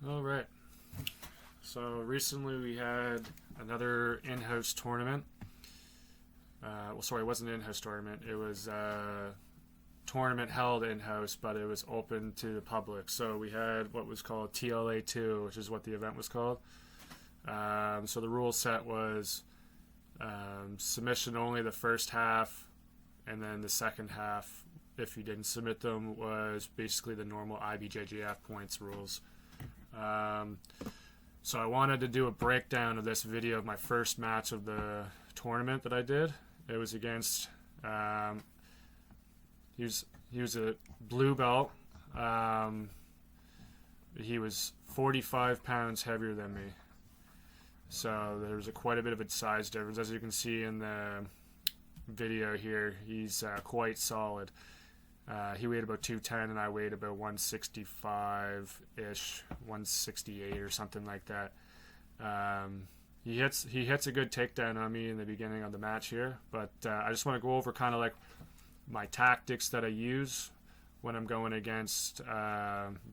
All right. So recently we had another in-house tournament. It wasn't an in-house tournament. It was a tournament held in-house, but it was open to the public. So we had what was called TLA2, which is what the event was called. So the rule set was submission only the first half, and then the second half, if you didn't submit them, was basically the normal IBJJF points rules. So I wanted to do a breakdown of this video of my first match of the tournament that I did. It was against he was a blue belt. He was 45 pounds heavier than me. So there was quite a bit of a size difference. As you can see in the video here, he's quite solid. He weighed about 210 and I weighed about 165-ish, 168 or something like that. He hits a good takedown on me in the beginning of the match here, but I just want to go over kind of like my tactics that I use when I'm going against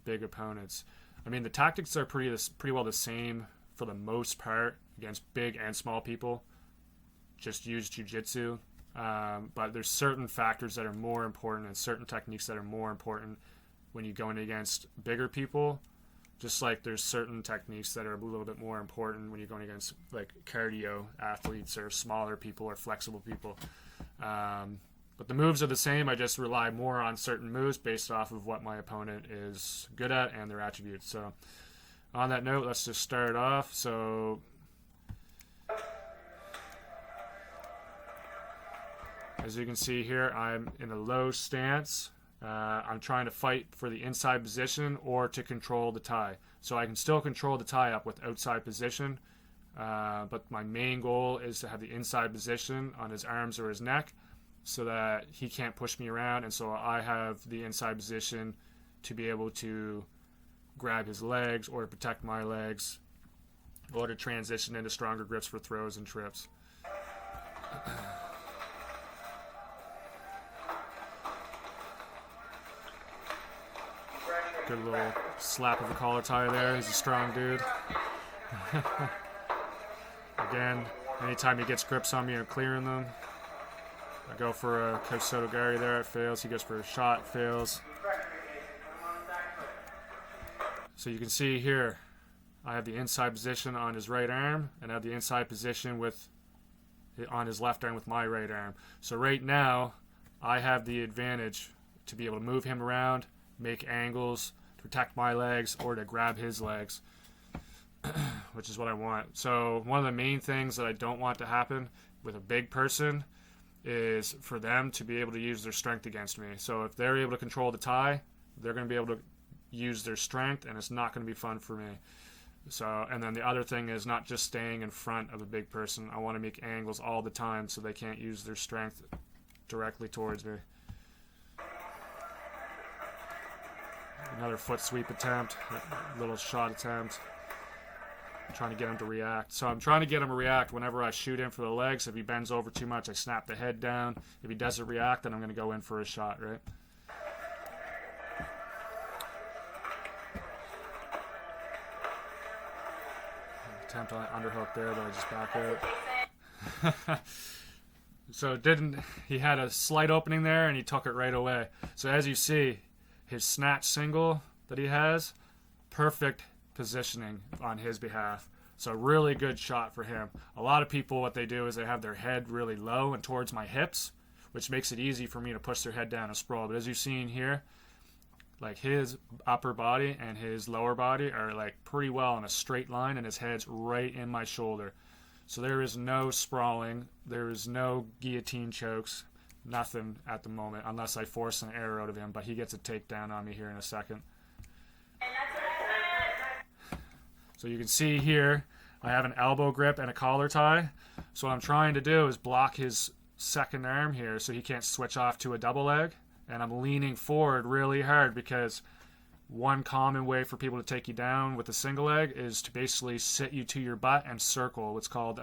big opponents. I mean, the tactics are pretty well the same for the most part against big and small people. Just use Jiu-Jitsu. But there's certain factors that are more important and certain techniques that are more important when you're going against bigger people. Just like there's certain techniques that are a little bit more important when you're going against like cardio athletes or smaller people or flexible people. But the moves are the same. I just rely more on certain moves based off of what my opponent is good at and their attributes. So on that note, let's just start off. So as you can see here, I'm in a low stance. I'm trying to fight for the inside position or to control the tie. So I can still control the tie up with outside position, but my main goal is to have the inside position on his arms or his neck so that he can't push me around, and so I have the inside position to be able to grab his legs or to protect my legs or to transition into stronger grips for throws and trips. Good little slap of the collar tie there. He's a strong dude. Again, anytime he gets grips on me, I'm clearing them. I go for a Coach Sotogari there, it fails. He goes for a shot, it fails. So you can see here, I have the inside position on his right arm, and I have the inside position on his left arm with my right arm. So right now, I have the advantage to be able to move him around, make angles, to protect my legs, or to grab his legs, which is what I want. So one of the main things that I don't want to happen with a big person is for them to be able to use their strength against me. So if they're able to control the tie, they're going to be able to use their strength, and it's not going to be fun for me. So, and then the other thing is not just staying in front of a big person. I want to make angles all the time so they can't use their strength directly towards me. Another foot sweep attempt, little shot attempt. I'm trying to get him to react. So I'm trying to get him to react whenever I shoot in for the legs. If he bends over too much, I snap the head down. If he doesn't react, then I'm going to go in for a shot, right? Attempt on an underhook there, but I just back out. So he had a slight opening there, and he took it right away. So as you see, his snatch single that he has, perfect positioning on his behalf. So really good shot for him. A lot of people, what they do is they have their head really low and towards my hips, which makes it easy for me to push their head down and sprawl. But as you've seen here, like his upper body and his lower body are like pretty well in a straight line, and his head's right in my shoulder. So there is no sprawling, there is no guillotine chokes, nothing at the moment, unless I force an air out of him, but he gets a takedown on me here in a second. So you can see here, I have an elbow grip and a collar tie. So what I'm trying to do is block his second arm here so he can't switch off to a double leg. And I'm leaning forward really hard because one common way for people to take you down with a single leg is to basically sit you to your butt and circle, what's called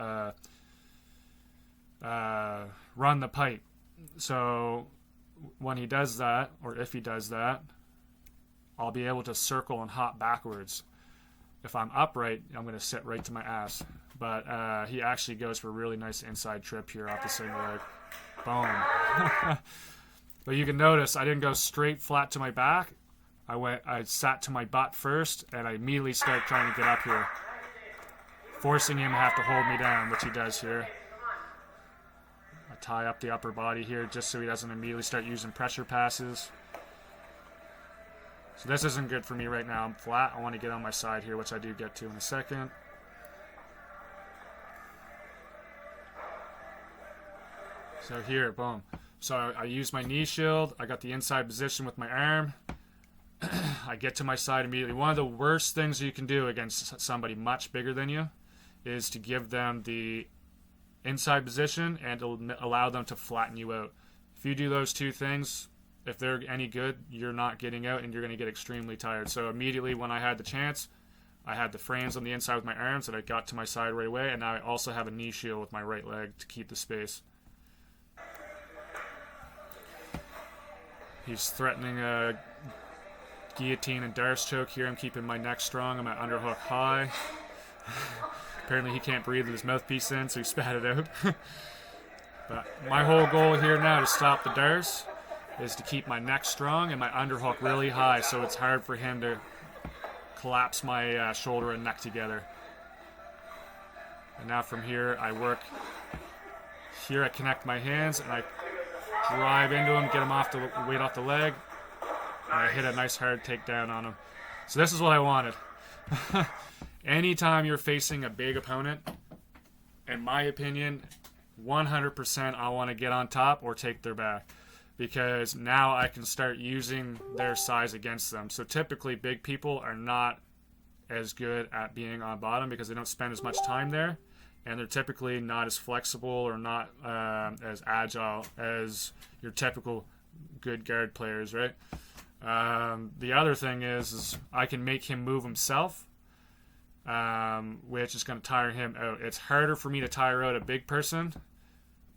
run the pipe. So when he does that, or if he does that, I'll be able to circle and hop backwards. if I'm upright, I'm going to sit right to my ass. But he actually goes for a really nice inside trip here off the single leg. Boom. But you can notice I didn't go straight flat to my back. I sat to my butt first, and I immediately start trying to get up here, forcing him to have to hold me down, which he does here. I tie up the upper body here just so he doesn't immediately start using pressure passes. So this isn't good for me right now. I'm flat. I want to get on my side here, which I do get to in a second. So here, boom. So I use my knee shield. I got the inside position with my arm. I get to my side immediately. One of the worst things you can do against somebody much bigger than you is to give them the inside position and to allow them to flatten you out. If you do those two things, if they're any good, you're not getting out and you're going to get extremely tired. So immediately when I had the chance, I had the frames on the inside with my arms that I got to my side right away, and now I also have a knee shield with my right leg to keep the space. He's threatening a guillotine and Darce choke here. I'm keeping my neck strong. I'm at underhook high. Apparently he can't breathe with his mouthpiece in, so he spat it out. But my whole goal here now to stop the Darce is to keep my neck strong and my underhook really high, so it's hard for him to collapse my shoulder and neck together. And now from here I work. Here I connect my hands and I drive into him, get him off the weight off the leg, and I hit a nice hard takedown on him. So this is what I wanted. Anytime you're facing a big opponent, in my opinion, 100% I want to get on top or take their back, because now I can start using their size against them. So typically big people are not as good at being on bottom because they don't spend as much time there, and they're typically not as flexible or not as agile as your typical good guard players, right? The other thing is I can make him move himself, which is going to tire him out. It's harder for me to tire out a big person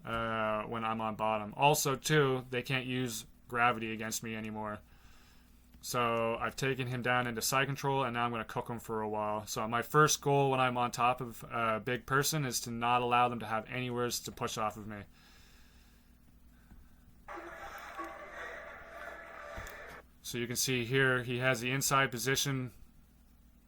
when I'm on bottom. Also, too, they can't use gravity against me anymore. So I've taken him down into side control, and now I'm going to cook him for a while. So my first goal when I'm on top of a big person is to not allow them to have anywhere to push off of me. So you can see here he has the inside position.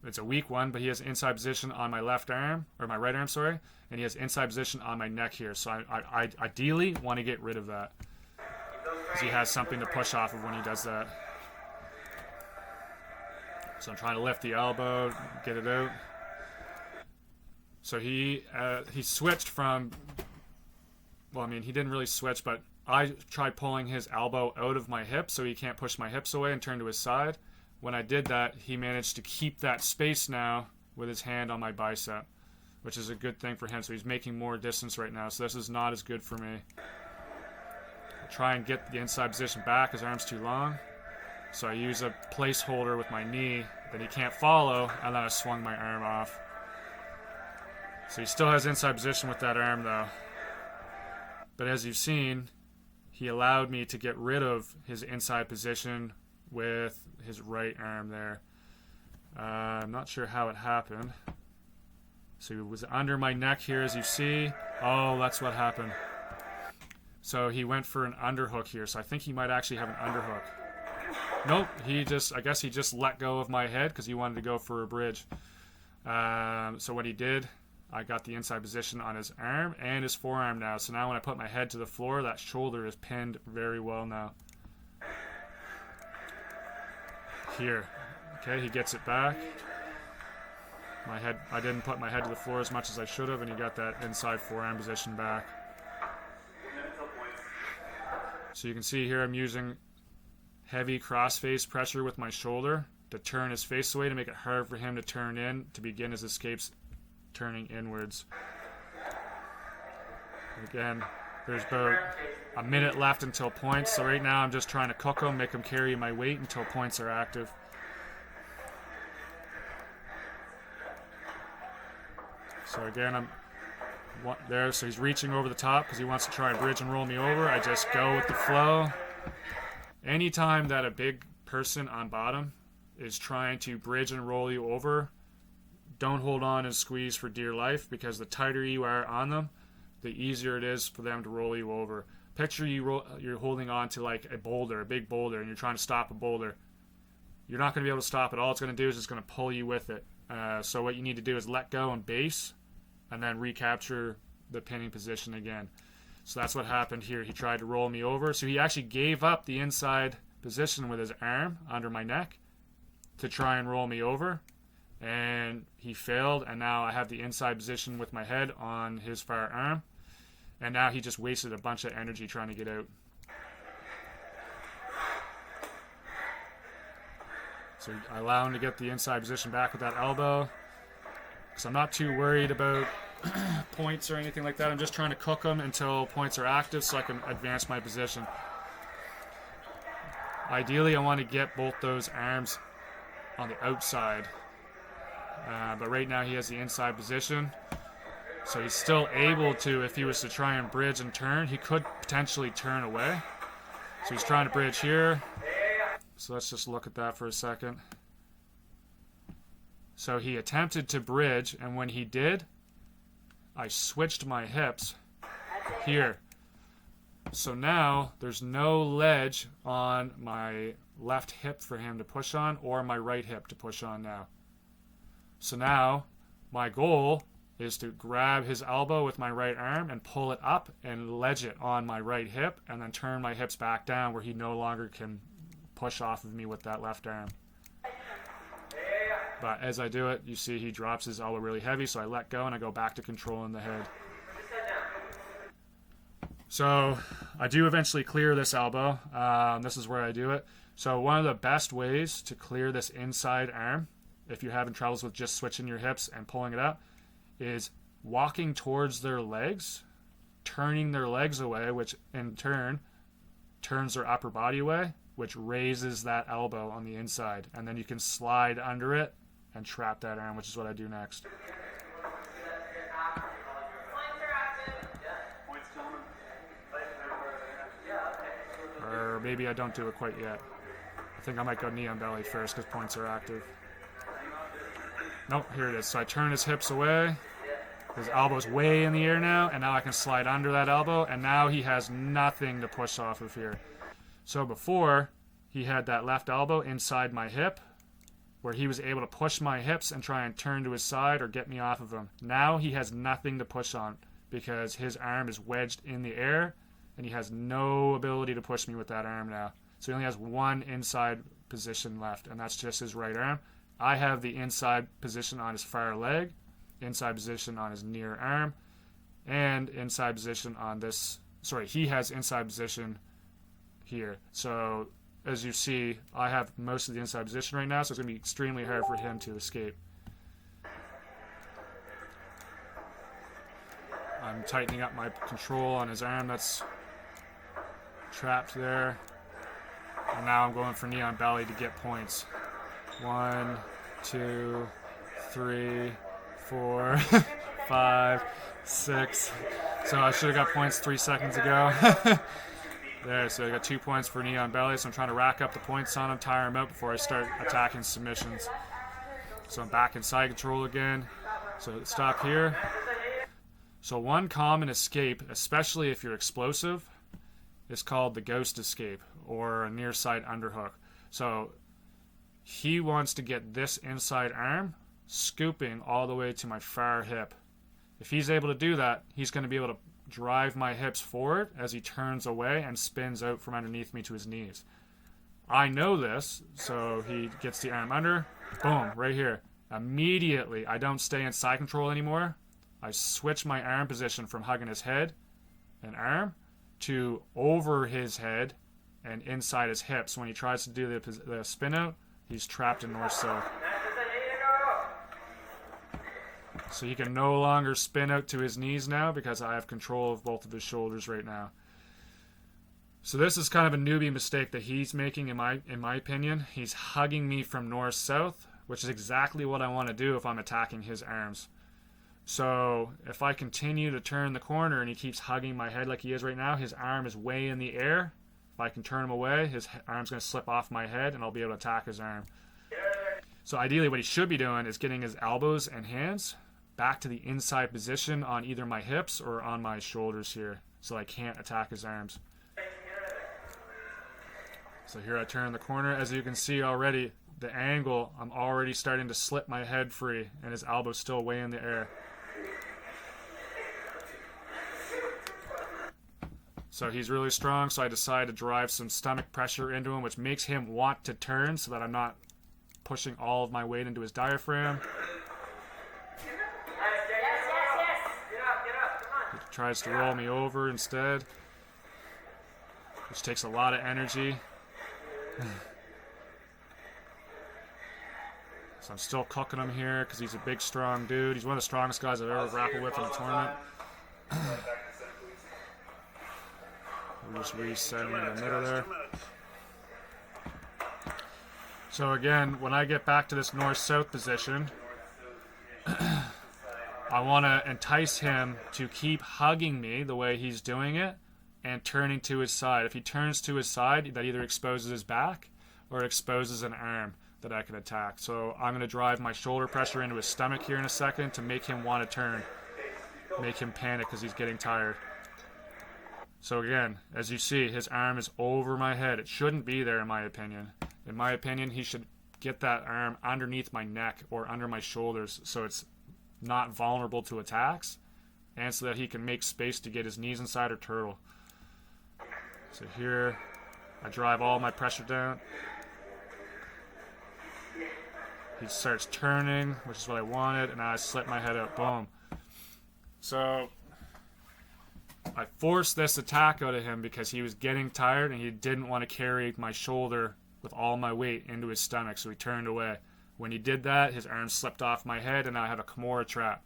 It's a weak one, but he has inside position on my left arm, or my right arm, sorry, and he has inside position on my neck here. So I ideally want to get rid of that, because he has something to push off of when he does that. So I'm trying to lift the elbow, get it out. So he switched from, well, I mean, he didn't really switch, but I tried pulling his elbow out of my hip so he can't push my hips away and turn to his side. When I did that, he managed to keep that space now with his hand on my bicep, which is a good thing for him. So he's making more distance right now. So this is not as good for me. I'll try and get the inside position back. His arm's too long. So I use a placeholder with my knee that he can't follow, and then I swung my arm off. So he still has inside position with that arm though. But as you've seen, he allowed me to get rid of his inside position with his right arm there. I'm not sure how it happened. So he was under my neck here, as you see. Oh, that's what happened. So he went for an underhook here. So I think he might actually have an underhook. Nope, I guess he just let go of my head because he wanted to go for a bridge. So what he did, I got the inside position on his arm and his forearm now. So now when I put my head to the floor, that shoulder is pinned very well now. Here. Okay, he gets it back. I didn't put my head to the floor as much as I should have, and he got that inside forearm position back. So you can see here I'm using heavy cross-face pressure with my shoulder to turn his face away to make it hard for him to turn in to begin his escapes turning inwards. Again, there's about a minute left until points, so right now I'm just trying to cook him, make him carry my weight until points are active. So again, I'm there, so he's reaching over the top because he wants to try and bridge and roll me over. I just go with the flow. Anytime that a big person on bottom is trying to bridge and roll you over, don't hold on and squeeze for dear life, because the tighter you are on them, the easier it is for them to roll you over. Picture you're holding on to like a boulder, a big boulder, and you're trying to stop a boulder. You're not going to be able to stop it. All it's going to do is it's going to pull you with it. So what you need to do is let go and base, and then recapture the pinning position again. So that's what happened here. He tried to roll me over. So he actually gave up the inside position with his arm under my neck to try and roll me over. And he failed, and now I have the inside position with my head on his far arm. And now he just wasted a bunch of energy trying to get out. So I allow him to get the inside position back with that elbow. Because I'm not too worried about points or anything like that. I'm just trying to cook them until points are active so I can advance my position. Ideally, I want to get both those arms on the outside. But right now he has the inside position. So he's still able to, if he was to try and bridge and turn, he could potentially turn away. So he's trying to bridge here. So let's just look at that for a second. So he attempted to bridge, and when he did, I switched my hips here. So now there's no ledge on my left hip for him to push on, or my right hip to push on now. So now my goal is to grab his elbow with my right arm and pull it up and ledge it on my right hip, and then turn my hips back down where he no longer can push off of me with that left arm. But as I do it, you see he drops his elbow really heavy, so I let go and I go back to controlling the head. So I do eventually clear this elbow. This is where I do it. So one of the best ways to clear this inside arm, if you're having troubles with just switching your hips and pulling it up, is walking towards their legs, turning their legs away, which in turn turns their upper body away, which raises that elbow on the inside. And then you can slide under it and trap that arm, which is what I do next. Or maybe I don't do it quite yet. I think I might go knee on belly first because points are active. Nope, here it is. So I turn his hips away. His elbow's way in the air now, and now I can slide under that elbow, and now he has nothing to push off of here. So before, he had that left elbow inside my hip, where he was able to push my hips and try and turn to his side or get me off of him. Now he has nothing to push on because his arm is wedged in the air, and he has no ability to push me with that arm now. So he only has one inside position left, and that's just his right arm. I have the inside position on his far leg, inside position on his near arm, and inside position on this. Sorry, he has inside position here. So as you see, I have most of the inside position right now, so it's going to be extremely hard for him to escape. I'm tightening up my control on his arm that's trapped there. And now I'm going for knee on belly to get points. 1, 2, 3, 4, 5, 6. So I should have got points 3 seconds ago. There, so I got 2 points for knee on belly. So I'm trying to rack up the points on him, tire him out before I start attacking submissions. So I'm back in side control again. So stop here. So one common escape, especially if you're explosive, is called the ghost escape or a near side underhook. So he wants to get this inside arm scooping all the way to my far hip. If he's able to do that, he's going to be able to drive my hips forward as he turns away and spins out from underneath me to his knees. I know this, so he gets the arm under, boom, right here. Immediately, I don't stay in side control anymore. I switch my arm position from hugging his head and arm to over his head and inside his hips. When he tries to do the spin out, he's trapped in north-south. So he can no longer spin out to his knees now because I have control of both of his shoulders right now. So this is kind of a newbie mistake that he's making in my opinion. He's hugging me from north-south, which is exactly what I want to do if I'm attacking his arms. So if I continue to turn the corner and he keeps hugging my head like he is right now, his arm is way in the air. If I can turn him away, his arm's going to slip off my head and I'll be able to attack his arm. So ideally what he should be doing is getting his elbows and hands back to the inside position on either my hips or on my shoulders here, so I can't attack his arms. So here I turn the corner. As you can see already, the angle, I'm already starting to slip my head free, and his elbow's still way in the air. So he's really strong, so I decide to drive some stomach pressure into him, which makes him want to turn so that I'm not pushing all of my weight into his diaphragm. He tries to roll me over instead, which takes a lot of energy. So I'm still cooking him here because he's a big, strong dude. He's one of the strongest guys I've ever grappled with in a tournament. We're just resetting in the middle there. So again, when I get back to this north-south position, I want to entice him to keep hugging me the way he's doing it and turning to his side. If he turns to his side, that either exposes his back or exposes an arm that I can attack. So I'm going to drive my shoulder pressure into his stomach here in a second to make him want to turn, make him panic because he's getting tired. So again, as you see, his arm is over my head. It shouldn't be there, in my opinion. In my opinion, he should get that arm underneath my neck or under my shoulders so it's not vulnerable to attacks and so that he can make space to get his knees inside or turtle. So here, I drive all my pressure down. He starts turning, which is what I wanted, and I slip my head out. Boom. So I forced this attack out of him because he was getting tired and he didn't want to carry my shoulder with all my weight into his stomach, so he turned away. When he did that, his arm slipped off my head and I have a Kimura trap.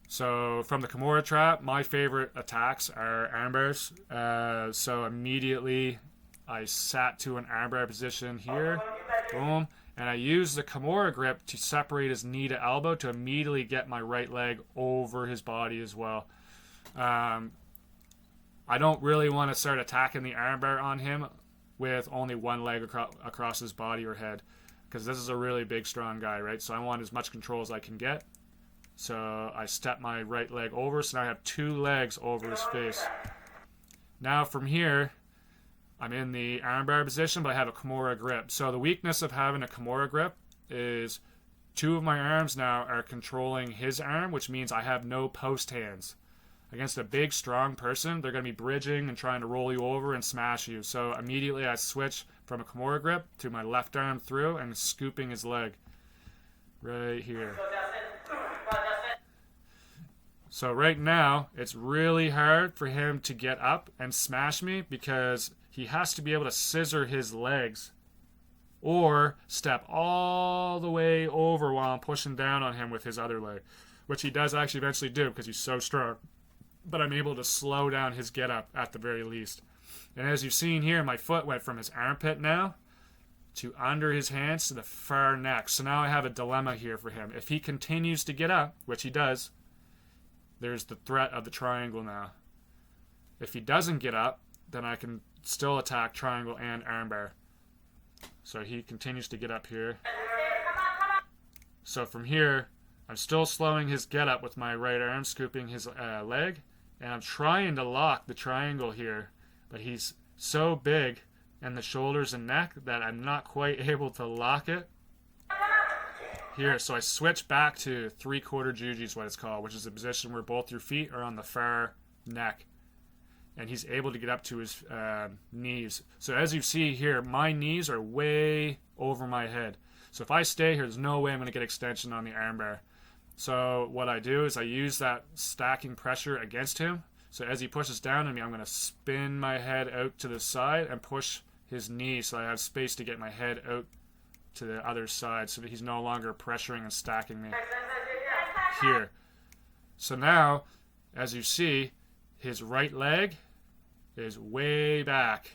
So from the Kimura trap, my favorite attacks are armbars. So immediately I sat to an armbar position here. Boom. And I used the Kimura grip to separate his knee to elbow to immediately get my right leg over his body as well. I don't really want to start attacking the armbar on him with only one leg across his body or head, because this is a really big, strong guy, right? So I want as much control as I can get. So I step my right leg over, so now I have two legs over his face. Now from here, I'm in the armbar position, but I have a Kimura grip. So the weakness of having a Kimura grip is two of my arms now are controlling his arm, which means I have no post hands. Against a big, strong person, they're going to be bridging and trying to roll you over and smash you. So immediately I switch from a Kimura grip to my left arm through and scooping his leg right here. So right now, it's really hard for him to get up and smash me because he has to be able to scissor his legs or step all the way over while I'm pushing down on him with his other leg, which he does actually eventually do because he's so strong. But I'm able to slow down his get up at the very least. And as you've seen here, my foot went from his armpit now to under his hands to the far neck. So now I have a dilemma here for him. If he continues to get up, which he does, there's the threat of the triangle now. If he doesn't get up, then I can still attack triangle and armbar. So he continues to get up here. So from here, I'm still slowing his get up with my right arm, scooping his leg, and I'm trying to lock the triangle here, but he's so big in the shoulders and neck that I'm not quite able to lock it here. So I switch back to three-quarter juji is what it's called, which is a position where both your feet are on the far neck, and he's able to get up to his knees. So as you see here, my knees are way over my head. So if I stay here, there's no way I'm going to get extension on the armbar. So what I do is I use that stacking pressure against him. So as he pushes down on me, I'm going to spin my head out to the side and push his knee so I have space to get my head out to the other side so that he's no longer pressuring and stacking me here. So now, as you see, his right leg is way back,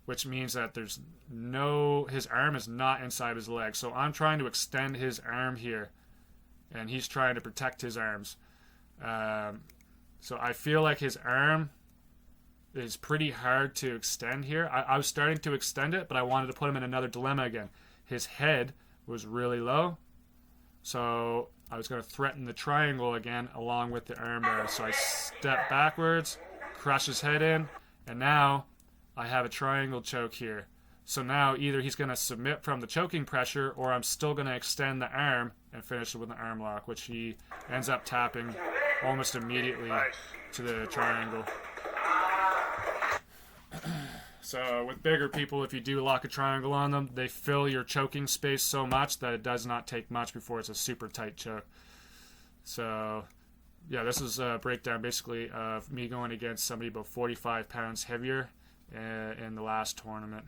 which means that his arm is not inside his leg. So I'm trying to extend his arm here, and he's trying to protect his arms. So I feel like his arm is pretty hard to extend here. I was starting to extend it, but I wanted to put him in another dilemma again. His head was really low. So I was going to threaten the triangle again along with the armbar. So I step backwards, crush his head in, and now I have a triangle choke here. So now either he's going to submit from the choking pressure, or I'm still going to extend the arm and finish it with an arm lock, which he ends up tapping almost immediately to the triangle. So with bigger people, if you do lock a triangle on them, they fill your choking space so much that it does not take much before it's a super tight choke. So yeah, this is a breakdown basically of me going against somebody about 45 pounds heavier in the last tournament.